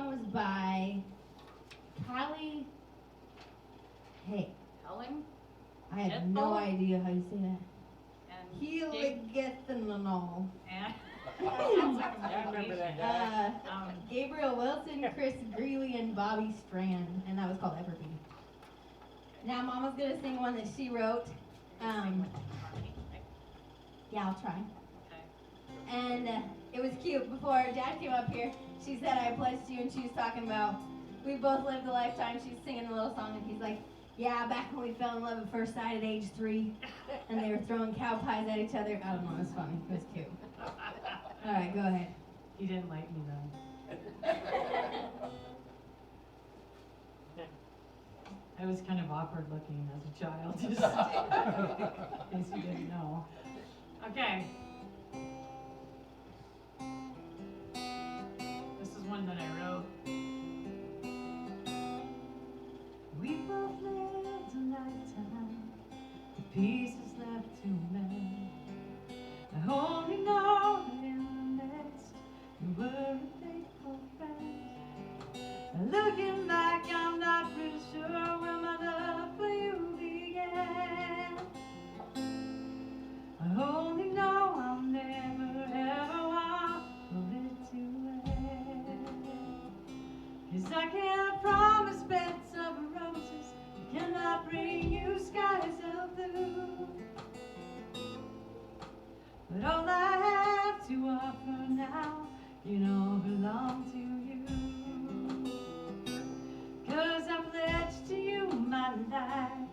song was by Callie. Hey, Helling I have no idea how you say that. and Heligethanol. and I remember that guy. Gabriel Wilson, Chris Greeley, and Bobby Strand, and that was called Everbee. Now Mama's gonna sing one that she wrote. Yeah, I'll try. Okay. And it was cute. Before Dad came up here, she said, I pledged you, and she was talking about, we both lived a lifetime. She's singing a little song, and he's like, yeah, back when we fell in love at first sight at age 3, and they were throwing cow pies at each other. I don't know, it was funny. It was cute. All right, go ahead. He didn't like me though. I was kind of awkward looking as a child, just in case you didn't know. Okay. This is one that I wrote. We both lived a lifetime, the pieces left to mend. I only know that in the midst you were a faithful friend. Looking back, I'm not really sure where my love for you began. I only know I'll never ever want for it to end. 'Cause I can't promise beds of roses, I cannot bring you skies of blue. But all I have to offer now, you know, belong to you. 'Cause I pledge to you my life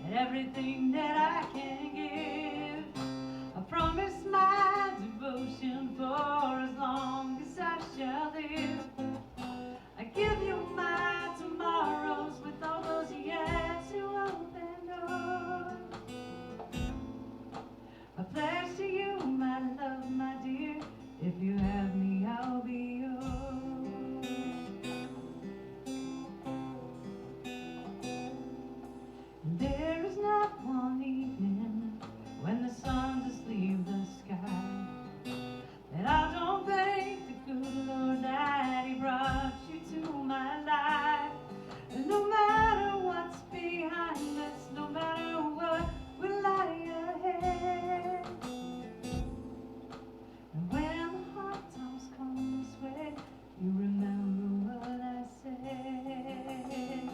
and everything that I can give. I promise my devotion for as long as I shall live. I give you my tomorrows with all those yet to open doors. I pledge to you my love, my dear. If you have me, I'll be yours. And there is not one evening when the sun does leave the sky that I don't thank the good Lord that He brought you to my life. And no matter what's behind us, no matter what will lie ahead, and when the hard times come this way, you remember what I said.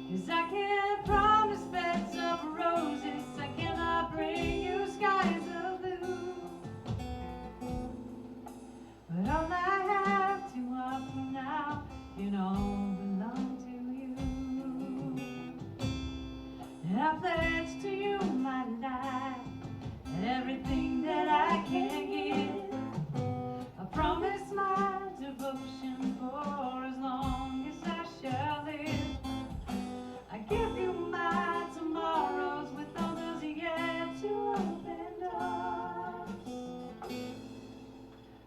'Cause I can't promise beds of roses, I cannot bring you skies of blue. But all I have to offer now, you know, belong to you. And I pledge to you my life and everything that I can give. I promise my devotion for as long as I shall live. I give you my tomorrows with all those yet to open doors.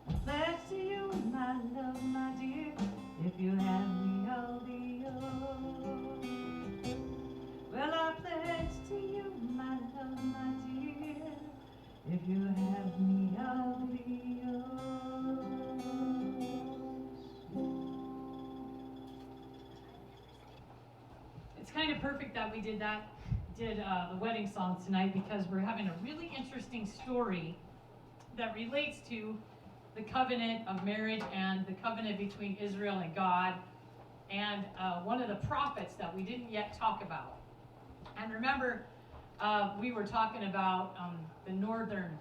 I pledge to you my love, my dear. If you have me, I'll be yours. Well, I pledge to you my love, my dear. If you have me, I'll be yours. It's kind of perfect that we did the wedding song tonight, because we're having a really interesting story that relates to the covenant of marriage and the covenant between Israel and God, and one of the prophets that we didn't yet talk about. And remember, we were talking about the northern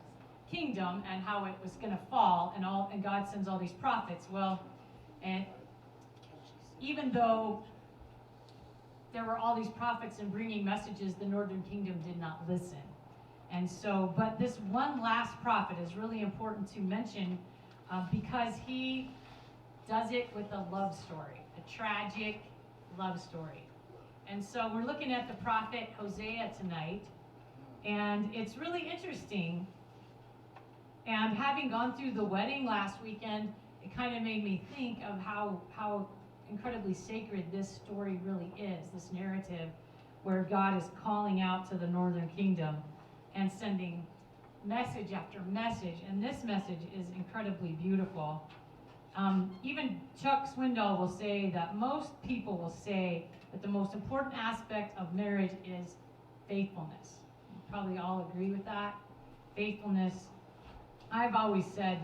kingdom and how it was going to fall, and God sends all these prophets. Well, and even though there were all these prophets and bringing messages, the northern kingdom did not listen. And so, but this one last prophet is really important to mention, because he does it with a love story, a tragic love story. And so we're looking at the prophet Hosea tonight, and it's really interesting. And having gone through the wedding last weekend, it kind of made me think of how incredibly sacred this story really is, this narrative where God is calling out to the northern kingdom and sending message after message. And this message is incredibly beautiful. Even Chuck Swindoll will say that most people will say that the most important aspect of marriage is faithfulness. You probably all agree with that. Faithfulness. I've always said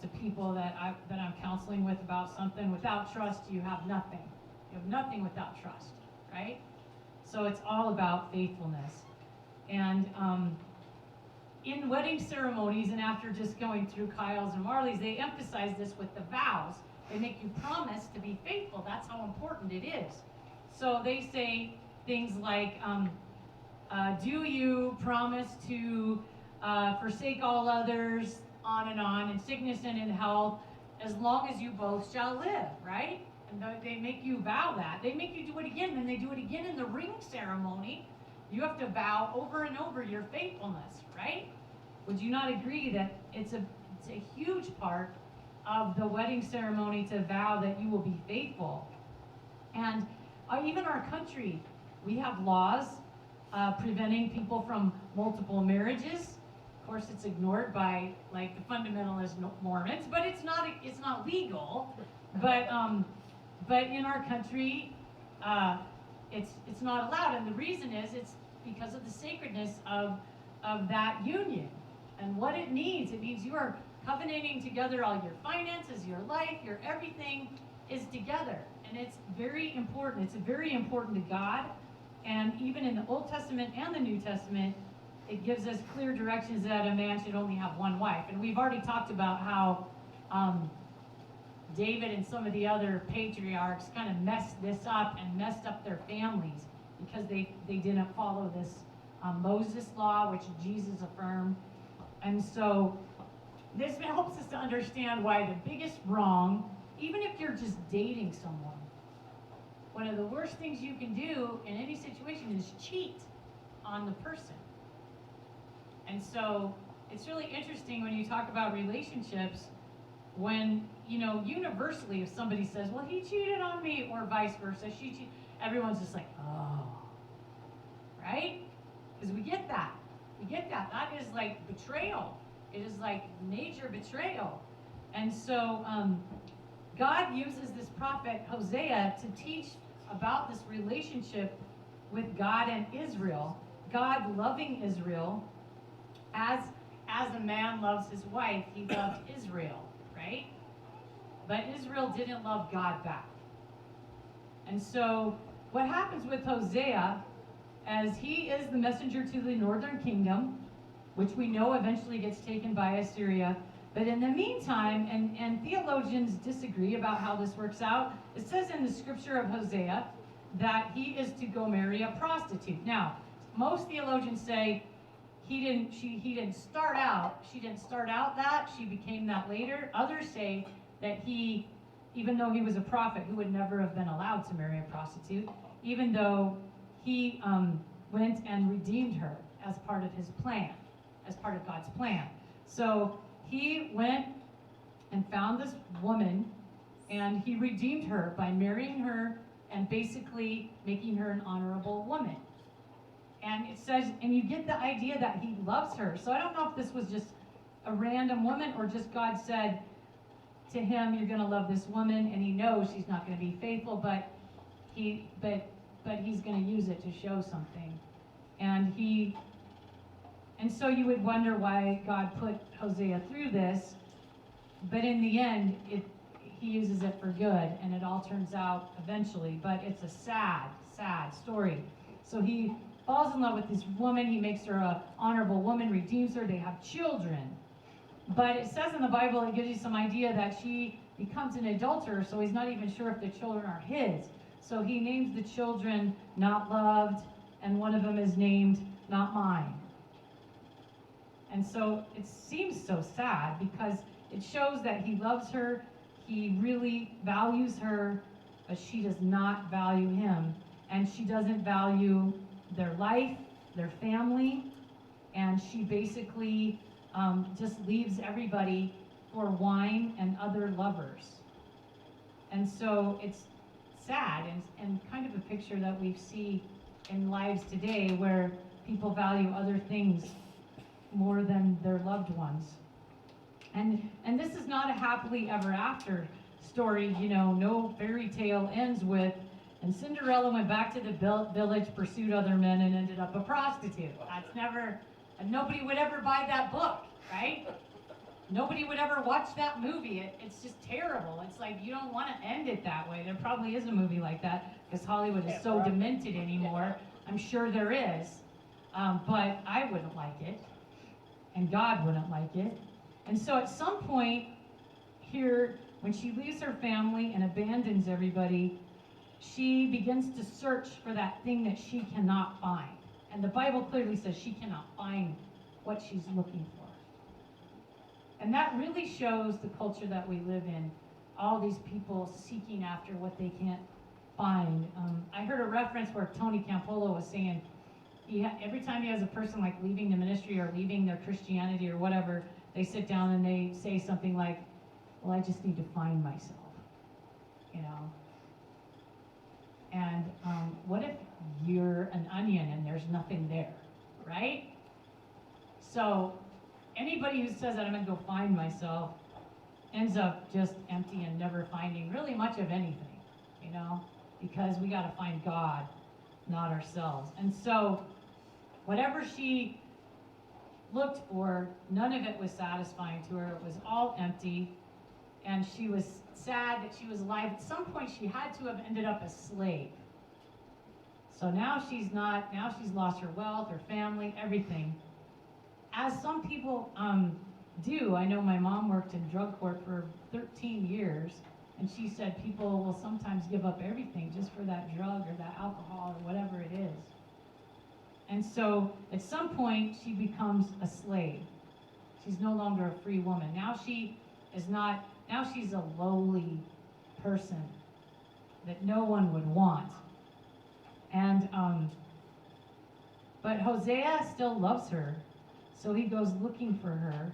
to people that I'm counseling with about something, without trust, you have nothing. You have nothing without trust, right? So it's all about faithfulness. And in wedding ceremonies, and after just going through Kyle's and Marley's, they emphasize this with the vows. They make you promise to be faithful. That's how important it is. So they say things like, do you promise to forsake all others, on, in sickness and in health, as long as you both shall live, right? And they make you vow that. They make you do it again, then they do it again in the ring ceremony. You have to vow over and over your faithfulness, right? Would you not agree that it's a huge part of the wedding ceremony to vow that you will be faithful? And even our country, we have laws preventing people from multiple marriages. Of course, it's ignored by like the fundamentalist Mormons, but it's not legal. But in our country, it's not allowed, and the reason is it's because of the sacredness of that union and what it means. It means you are covenanting together. All your finances, your life, your everything is together, and it's very important. It's very important to God, and even in the Old Testament and the New Testament, it gives us clear directions that a man should only have one wife. And we've already talked about how David and some of the other patriarchs kind of messed this up and messed up their families because they didn't follow this Moses law, which Jesus affirmed. And so this helps us to understand why the biggest wrong, even if you're just dating someone, one of the worst things you can do in any situation is cheat on the person. And so it's really interesting when you talk about relationships, when, universally, if somebody says, well, he cheated on me, or vice versa, she cheated, everyone's just like, oh, right? Because we get that. That is like betrayal. It is like major betrayal. And so God uses this prophet Hosea to teach about this relationship with God and Israel. God loving Israel as a man loves his wife, he loved Israel, right? But Israel didn't love God back. And so what happens with Hosea, as he is the messenger to the northern kingdom, which we know eventually gets taken by Assyria, but in the meantime, and theologians disagree about how this works out, it says in the scripture of Hosea that he is to go marry a prostitute. Now, most theologians say she didn't start out that, she became that later. Others say that he, even though he was a prophet, he would never have been allowed to marry a prostitute, even though he went and redeemed her as part of his plan, as part of God's plan. So he went and found this woman, and he redeemed her by marrying her and basically making her an honorable woman. And it says, and you get the idea that he loves her. So I don't know if this was just a random woman or just God said to him, you're going to love this woman, and he knows she's not going to be faithful, but he's going to use it to show something. And so you would wonder why God put Hosea through this, but in the end, he uses it for good, and it all turns out eventually, but it's a sad, sad story. So he falls in love with this woman, he makes her an honorable woman, redeems her, they have children. But it says in the Bible, it gives you some idea that she becomes an adulterer, so he's not even sure if the children are his. So he names the children Not Loved, and one of them is named Not Mine. And so it seems so sad because it shows that he loves her, he really values her, but she does not value him. And she doesn't value their life, their family, and she basically just leaves everybody for wine and other lovers. And so it's sad and kind of a picture that we see in lives today where people value other things more than their loved ones. And this is not a happily ever after story, you know, no fairy tale ends with, and Cinderella went back to the village, pursued other men, and ended up a prostitute. That's never, and nobody would ever buy that book, right? Nobody would ever watch that movie. It's just terrible. It's like, you don't want to end it that way. There probably is a movie like that, because Hollywood is so demented anymore. I'm sure there is. But I wouldn't like it, and God wouldn't like it. And so at some point here, when she leaves her family and abandons everybody, she begins to search for that thing that she cannot find. And the Bible clearly says she cannot find what she's looking for. And that really shows the culture that we live in. All these people seeking after what they can't find. I heard a reference where Tony Campolo was saying, every time he has a person like leaving the ministry or leaving their Christianity or whatever, they sit down and they say something like, well, I just need to find myself, you know? And what if you're an onion and there's nothing there, right? So anybody who says that I'm going to go find myself ends up just empty and never finding really much of anything, you know? Because we got to find God, not ourselves. And so whatever she looked for, none of it was satisfying to her. It was all empty. And she was sad that she was alive. At some point, she had to have ended up a slave. So now she's not, now she's lost her wealth, her family, everything. As some people do. I know my mom worked in drug court for 13 years, and she said people will sometimes give up everything just for that drug or that alcohol or whatever it is. And so at some point, she becomes a slave. She's no longer a free woman. Now she is not, now she's a lowly person that no one would want. And, but Hosea still loves her. So he goes looking for her,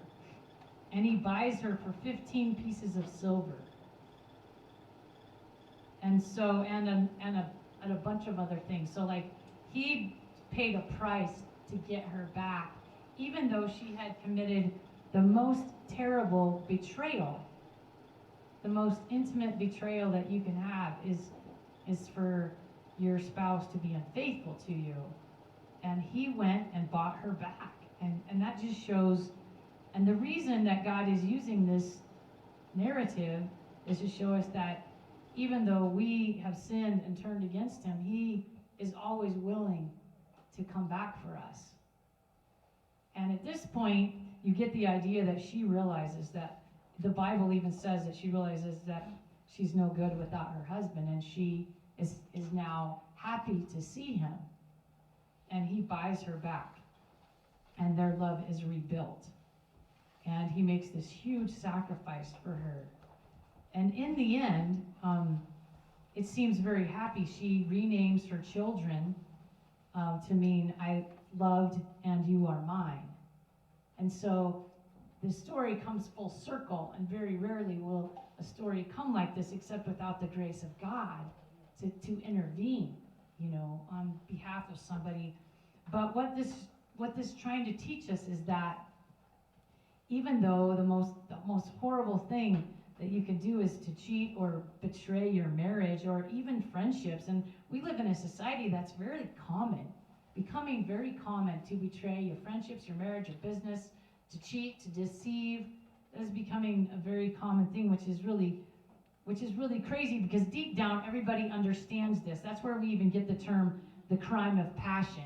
and he buys her for 15 pieces of silver. And so, and a bunch of other things. So like, he paid a price to get her back, even though she had committed the most terrible betrayal. The most intimate betrayal that you can have is for your spouse to be unfaithful to you. And he went and bought her back. And that just shows, and the reason that God is using this narrative is to show us that even though we have sinned and turned against him, he is always willing to come back for us. And at this point, you get the idea that she realizes that, the Bible even says that she realizes that she's no good without her husband, and she is now happy to see him. And he buys her back. And their love is rebuilt. And he makes this huge sacrifice for her. And in the end, it seems very happy. She renames her children to mean, I loved and you are mine. And so the story comes full circle, and very rarely will a story come like this except without the grace of God to intervene, you know, on behalf of somebody. But what this trying to teach us is that even though the most horrible thing that you can do is to cheat or betray your marriage or even friendships, and we live in a society that's very common, becoming very common to betray your friendships, your marriage, your business, to cheat, to deceive. That is becoming a very common thing, which is really crazy, because deep down everybody understands this. That's where we even get the term the crime of passion.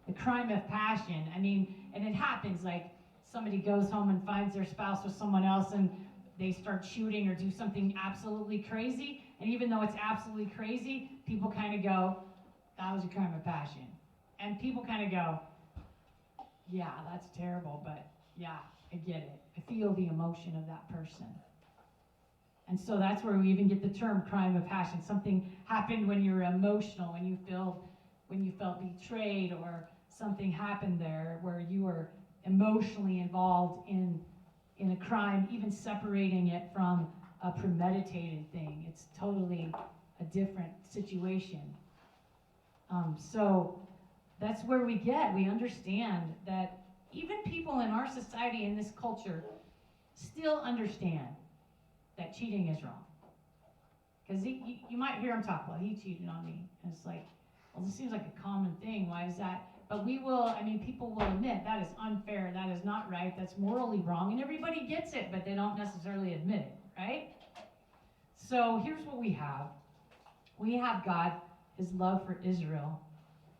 The crime of passion. I mean, and it happens like somebody goes home and finds their spouse with someone else and they start shooting or do something absolutely crazy. And even though it's absolutely crazy, people kind of go, that was a crime of passion. And people kind of go, yeah, that's terrible, but yeah, I get it. I feel the emotion of that person. And so that's where we even get the term crime of passion. Something happened when you're emotional, when you felt betrayed, or something happened there where you were emotionally involved in a crime, even separating it from a premeditated thing. It's totally a different situation. So that's where we understand that even people in our society, in this culture, still understand that that cheating is wrong. Because you might hear him talk, well, he cheated on me. And it's like, well, this seems like a common thing. Why is that? But people will admit that is unfair, that is not right, that's morally wrong, and everybody gets it, but they don't necessarily admit it, right? So here's what we have. We have God, his love for Israel,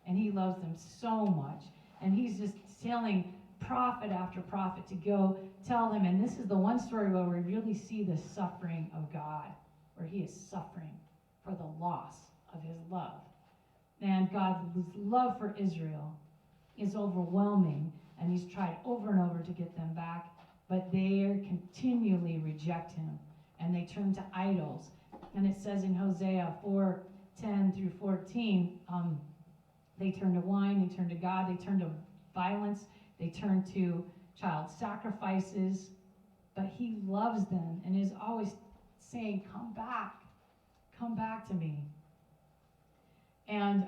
and he loves them so much. And he's just telling prophet after prophet to go tell them, and this is the one story where we really see the suffering of God, where he is suffering for the loss of his love. And God's love for Israel is overwhelming, and he's tried over and over to get them back, but they continually reject him, and they turn to idols. And it says in Hosea 4:10 through 14, they turn to wine, they turn to God, they turn to violence, they turn to child sacrifices, but he loves them and is always saying, come back to me. And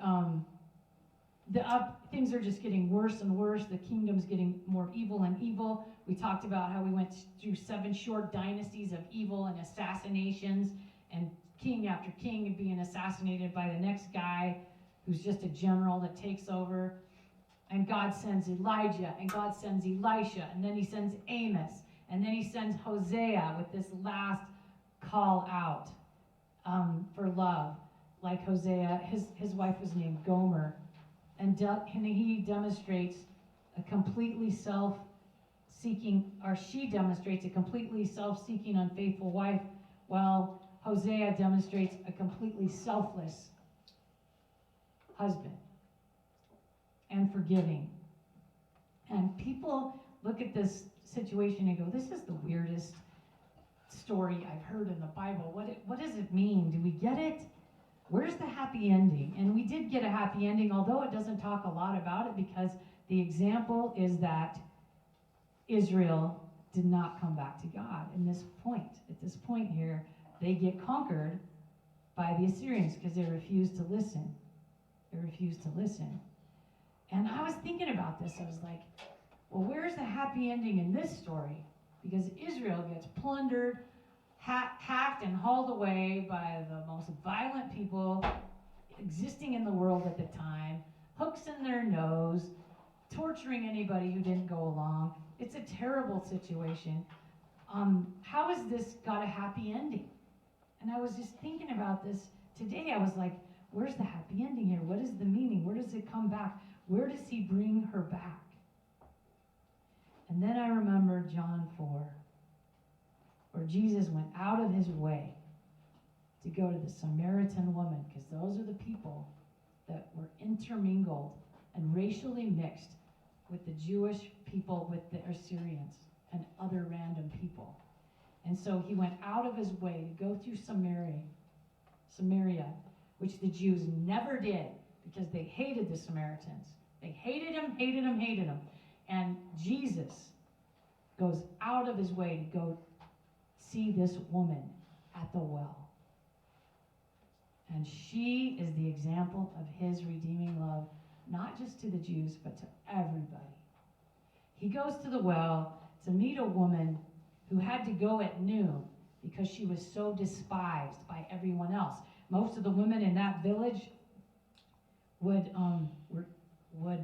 things are just getting worse and worse. The kingdom's getting more evil and evil. We talked about how we went through 7 short dynasties of evil and assassinations, and king after king being assassinated by the next guy who's just a general that takes over. And God sends Elijah, and God sends Elisha, and then he sends Amos, and then he sends Hosea with this last call out for love. Like Hosea, his wife was named Gomer, and he demonstrates a completely self-seeking, or she demonstrates a completely self-seeking, unfaithful wife, while Hosea demonstrates a completely selfless husband and forgiving. And people look at this situation and go, this is the weirdest story I've heard in the Bible. What does it mean? Do we get it? Where's the happy ending? And we did get a happy ending, although it doesn't talk a lot about it, because the example is that Israel did not come back to God at this point here, they get conquered by the Assyrians because they refused to listen. And I was thinking about this. I was like, well, where's the happy ending in this story? Because Israel gets plundered, hacked and hauled away by the most violent people existing in the world at the time, hooks in their nose, torturing anybody who didn't go along. It's a terrible situation. How has this got a happy ending? And I was just thinking about this today. I was like, where's the happy ending here? What is the meaning? Where does it come back? Where does he bring her back? And then I remember John 4, where Jesus went out of his way to go to the Samaritan woman, because those are the people that were intermingled and racially mixed with the Jewish people, with the Assyrians and other random people. And so he went out of his way to go through Samaria, which the Jews never did, because they hated the Samaritans. They hated him. And Jesus goes out of his way to go see this woman at the well. And she is the example of his redeeming love, not just to the Jews, but to everybody. He goes to the well to meet a woman who had to go at noon because she was so despised by everyone else. Most of the women in that village would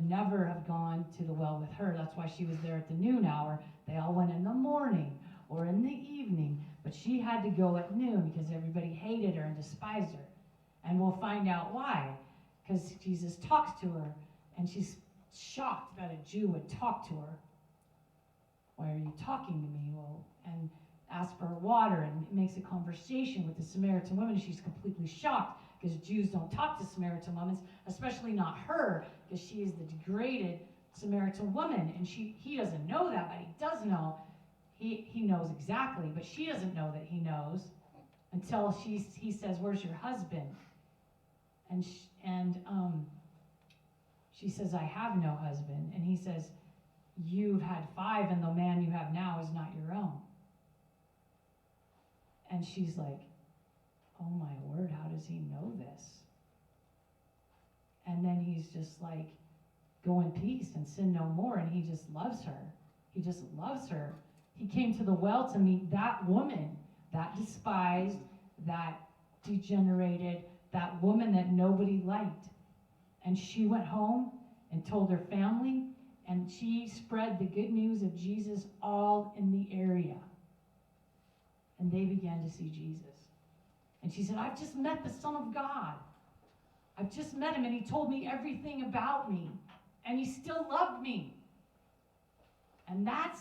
never have gone to the well with her. That's why she was there at the noon hour. They all went in the morning or in the evening, but she had to go at noon because everybody hated her and despised her. And we'll find out why, because Jesus talks to her, and she's shocked that a Jew would talk to her. Why are you talking to me? Well, and asks for water and makes a conversation with the Samaritan woman. She's completely shocked because Jews don't talk to Samaritan women, especially not her, because she is the degraded Samaritan woman. And he doesn't know that, but he does know. He knows exactly, but she doesn't know that he knows until he says, "Where's your husband?" And she says, "I have no husband." And he says, "You've had 5, and the man you have now is not your own." And she's like, "Oh my word, how does he know this?" And then he's just like, "Go in peace and sin no more." And he just loves her. He just loves her. He came to the well to meet that woman that despised, that degenerated, that woman that nobody liked. And she went home and told her family, and she spread the good news of Jesus all in the area. And they began to see Jesus. And she said, I've just met the Son of God. I've just met him, and he told me everything about me. And he still loved me. And that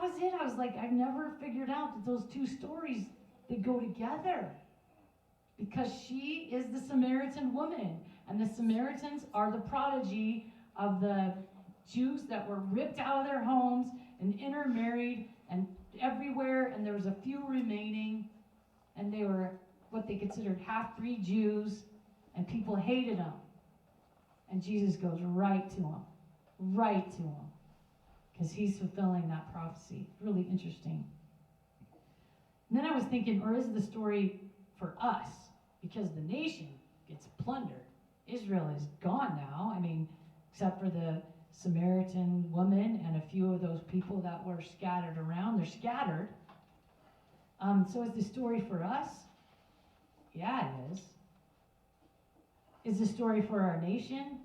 was it. I was like, I've never figured out that those two stories, they go together. Because she is the Samaritan woman. And the Samaritans are the prodigy of the Jews that were ripped out of their homes and intermarried and everywhere. And there was a few remaining. And they were what they considered half-breed Jews. And people hated them. And Jesus goes right to them. Right to them. Because he's fulfilling that prophecy. Really interesting. And then I was thinking, or is the story for us? Because the nation gets plundered. Israel is gone now. I mean, except for the Samaritan woman and a few of those people that were scattered around. They're scattered. So is the story for us? Yeah, it is. Is the story for our nation?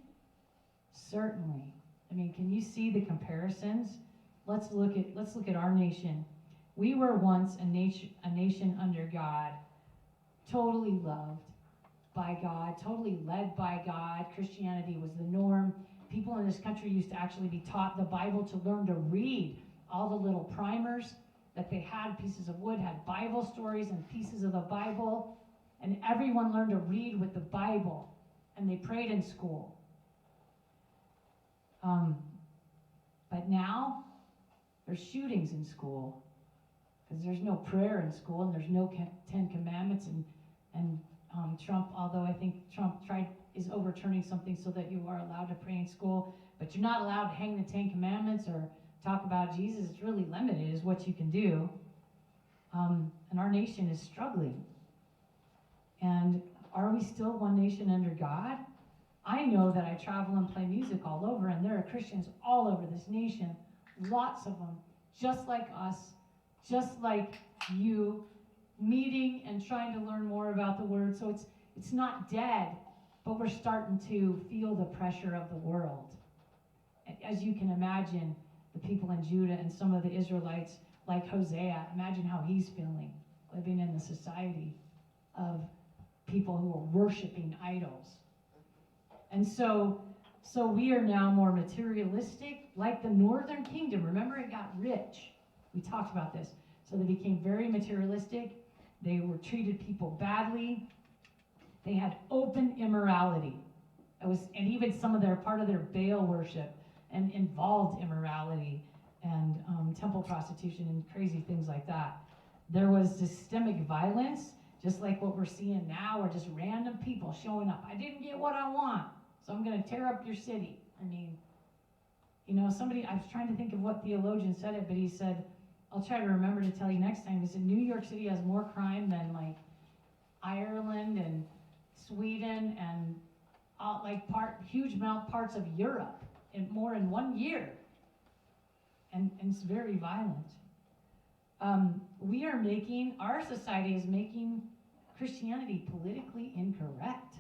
Certainly. I mean, can you see the comparisons? Let's look at our nation. We were once a nation under God, totally loved by God, totally led by God. Christianity was the norm. People in this country used to actually be taught the Bible to learn to read. All the little primers that they had, pieces of wood, had Bible stories and pieces of the Bible. And everyone learned to read with the Bible. And they prayed in school. But now, there's shootings in school. Because there's no prayer in school, and there's no Ten Commandments. And Trump, although I think Trump is overturning something so that you are allowed to pray in school, but you're not allowed to hang the Ten Commandments or talk about Jesus. It's really limited is what you can do. And our nation is struggling. And are we still one nation under God? I know that I travel and play music all over, and there are Christians all over this nation, lots of them, just like us, just like you, meeting and trying to learn more about the Word. So it's not dead, but we're starting to feel the pressure of the world. As you can imagine, the people in Judah and some of the Israelites, like Hosea, imagine how he's feeling, living in the society of people who are worshiping idols. And so we are now more materialistic, like the northern kingdom. Remember, it got rich. We talked about this. So they became very materialistic. They were treated people badly. They had open immorality. And even some of part of their Baal worship and involved immorality and temple prostitution and crazy things like that. There was systemic violence, just like what we're seeing now, or just random people showing up. I didn't get what I want, so I'm going to tear up your city. I mean, I was trying to think of what theologian said it, but he said, I'll try to remember to tell you next time. He said, New York City has more crime than like Ireland and Sweden and huge parts of Europe, and more in 1 year. And it's very violent. Our society is making Christianity politically incorrect.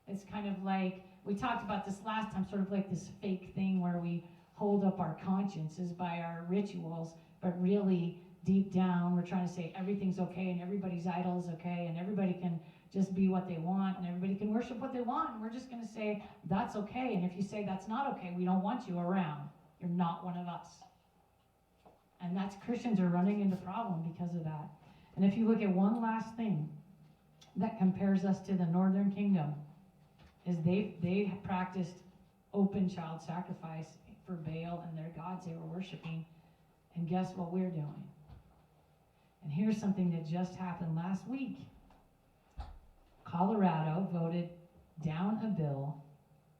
It's kind of like, we talked about this last time, sort of like this fake thing where we hold up our consciences by our rituals, but really deep down we're trying to say everything's okay and everybody's idol is okay and everybody can just be what they want and everybody can worship what they want, and we're just going to say that's okay, and if you say that's not okay, we don't want you around. You're not one of us. And Christians are running into problem because of that. And if you look at one last thing that compares us to the northern kingdom, is they practiced open child sacrifice for Baal and their gods they were worshiping. And guess what we're doing? And here's something that just happened last week. Colorado voted down a bill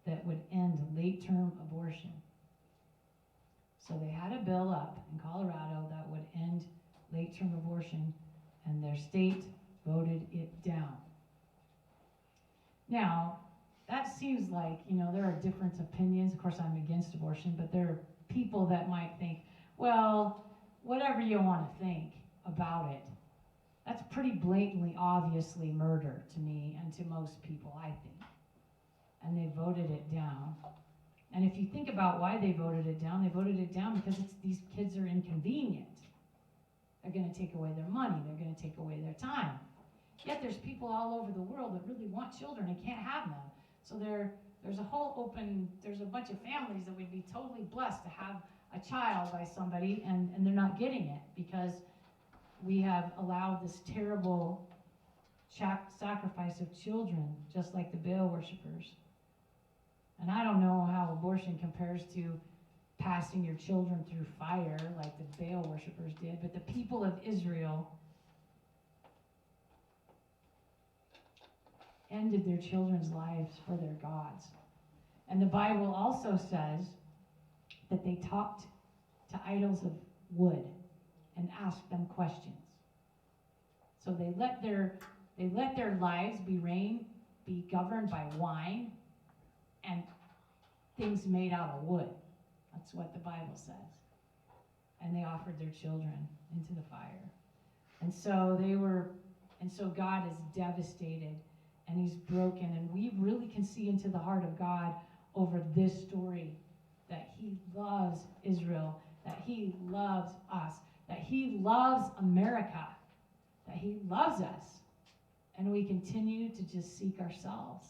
that would end late-term abortion. So they had a bill up in Colorado that would end late-term abortion, and their state voted it down. Now, that seems like, there are different opinions. Of course, I'm against abortion, but there are people that might think, well, whatever you want to think, about it. That's pretty blatantly, obviously murder to me and to most people, I think. And they voted it down. And if you think about why they voted it down because these kids are inconvenient. They're going to take away their money. They're going to take away their time. Yet there's people all over the world that really want children and can't have them. So there's a bunch of families that would be totally blessed to have a child by somebody, and they're not getting it because we have allowed this terrible sacrifice of children, just like the Baal worshipers. And I don't know how abortion compares to passing your children through fire like the Baal worshipers did, but the people of Israel ended their children's lives for their gods. And the Bible also says that they talked to idols of wood and asked them questions. So they let their lives be governed by wine and things made out of wood. That's what the Bible says. And they offered their children into the fire. And so God is devastated and he's broken. And we really can see into the heart of God over this story that he loves Israel, that he loves us, that he loves America, that he loves us. And we continue to just seek ourselves.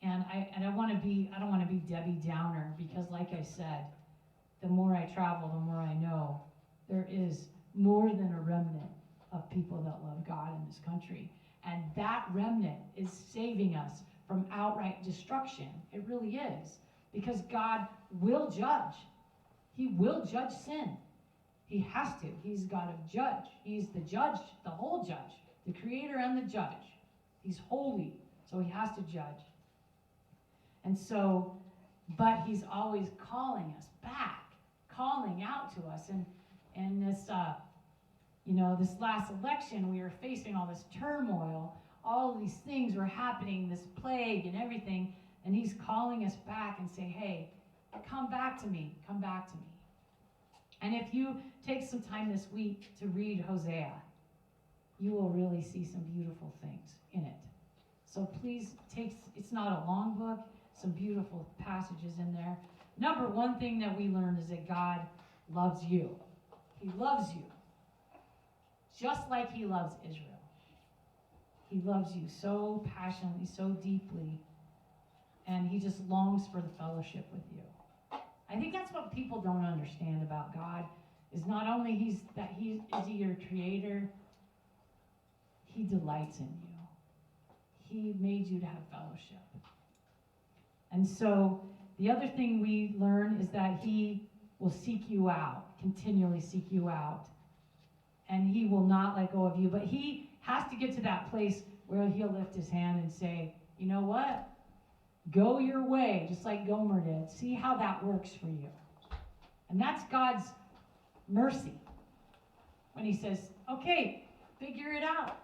And I don't want to be Debbie Downer, because like I said, the more I travel, the more I know there is more than a remnant of people that love God in this country. And that remnant is saving us from outright destruction. It really is. Because God will judge. He will judge sin. He has to. He's got to judge. He's the judge, the whole judge, the creator and the judge. He's holy, so he has to judge. And so, but he's always calling us back, calling out to us. And this, this last election, we were facing all this turmoil. All of these things were happening, this plague and everything. And he's calling us back and say, hey, come back to me, come back to me. And if you take some time this week to read Hosea, you will really see some beautiful things in it. So please it's not a long book, some beautiful passages in there. Number one thing that we learned is that God loves you. He loves you. Just like he loves Israel. He loves you so passionately, so deeply, and he just longs for the fellowship with you. I think that's what people don't understand about God, is not only is he your creator, he delights in you. He made you to have fellowship. And so the other thing we learn is that he will seek you out, continually seek you out. And he will not let go of you. But he has to get to that place where he'll lift his hand and say, you know what? Go your way, just like Gomer did. See how that works for you. And that's God's mercy. When he says, okay, figure it out.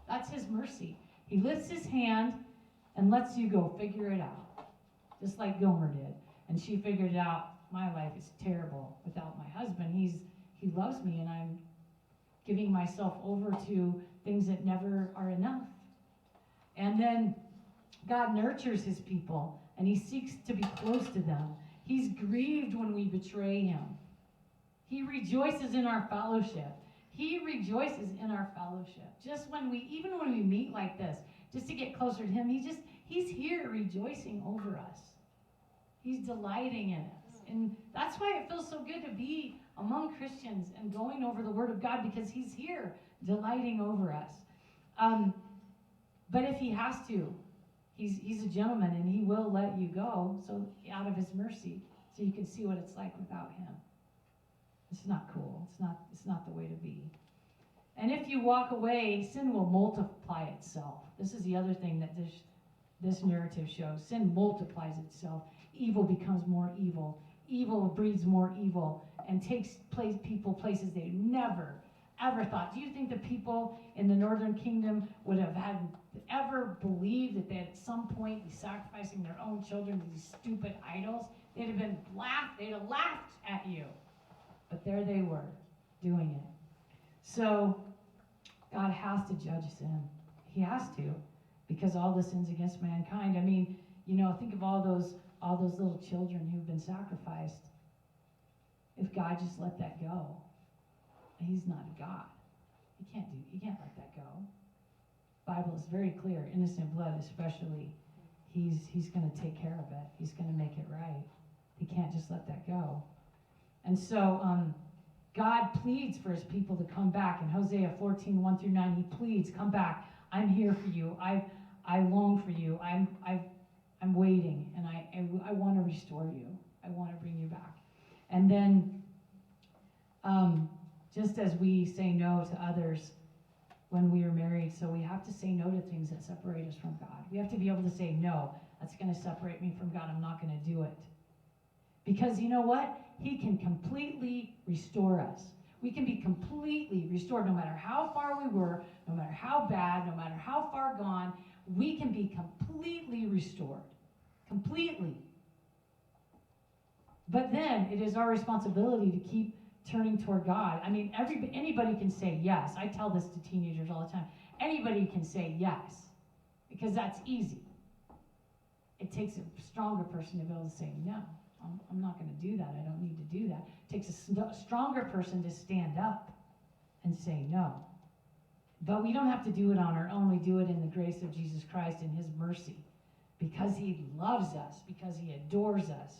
That's his mercy. He lifts his hand and lets you go figure it out. Just like Gomer did. And she figured out, my life is terrible without my husband. He loves me, and I'm giving myself over to things that never are enough. And then God nurtures his people, and he seeks to be close to them. He's grieved when we betray him. He rejoices in our fellowship. He rejoices in our fellowship. Even when we meet like this, just to get closer to him, he's here rejoicing over us. He's delighting in us. And that's why it feels so good to be among Christians and going over the word of God, because he's here delighting over us. But if he has to, he's a gentleman, and he will let you go, so out of his mercy, so you can see what it's like without him. It's not cool. It's not the way to be. And if you walk away, sin will multiply itself. This is the other thing that this narrative shows. Sin multiplies itself. Evil becomes more evil. Evil breeds more evil and takes places they never, ever thought. Do you think the people in the northern kingdom would have ever believed that they at some point be sacrificing their own children to these stupid idols? They'd have laughed at you. But there they were, doing it. So God has to judge sin. He has to, because all the sins against mankind. I mean, think of all those little children who've been sacrificed. If God just let that go, he's not a God. He can't let that go. Bible is very clear. Innocent blood especially, he's going to take care of it. He's going to make it right. He can't just let that go. And so God pleads for his people to come back. In Hosea 14:1-9, he pleads, come back. I'm here for you. I long for you. I'm waiting, and I want to restore you. I want to bring you back. And then, just as we say no to others when we are married, so we have to say no to things that separate us from God. We have to be able to say, no, that's going to separate me from God. I'm not going to do it. Because you know what? He can completely restore us. We can be completely restored no matter how far we were, no matter how bad, no matter how far gone. We can be completely restored. Completely. But then it is our responsibility to keep turning toward God. I mean, anybody can say yes. I tell this to teenagers all the time. Anybody can say yes, because that's easy. It takes a stronger person to be able to say no. I'm not going to do that. I don't need to do that. It takes a stronger person to stand up and say no. But we don't have to do it on our own. We do it in the grace of Jesus Christ and his mercy, because he loves us, because he adores us.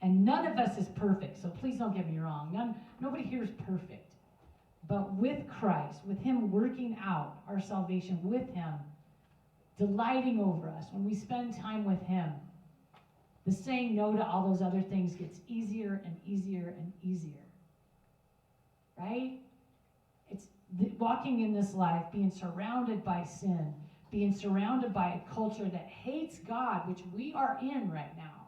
And none of us is perfect, so please don't get me wrong. Nobody here is perfect. But with Christ, with him working out our salvation, with him delighting over us, when we spend time with him, the saying no to all those other things gets easier and easier and easier. Right? It's walking in this life, being surrounded by sin, being surrounded by a culture that hates God, which we are in right now.